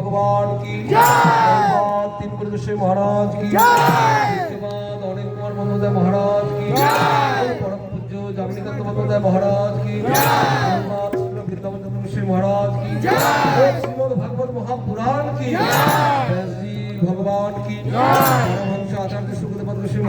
भगवान की जय। तीन गुरुदेव महाराज की जय। इसके बाद अनिल कुमार बंदोपाध्याय महाराज की जय। परम पूज्य जामिनीकांत बंदोपाध्याय महाराज की जय। वृंदावन श्री महाराज की जय। श्रीमद् भागवत महापुराण की जय। भगवान की जय। परमहंस आचार्य सुखदेव श्री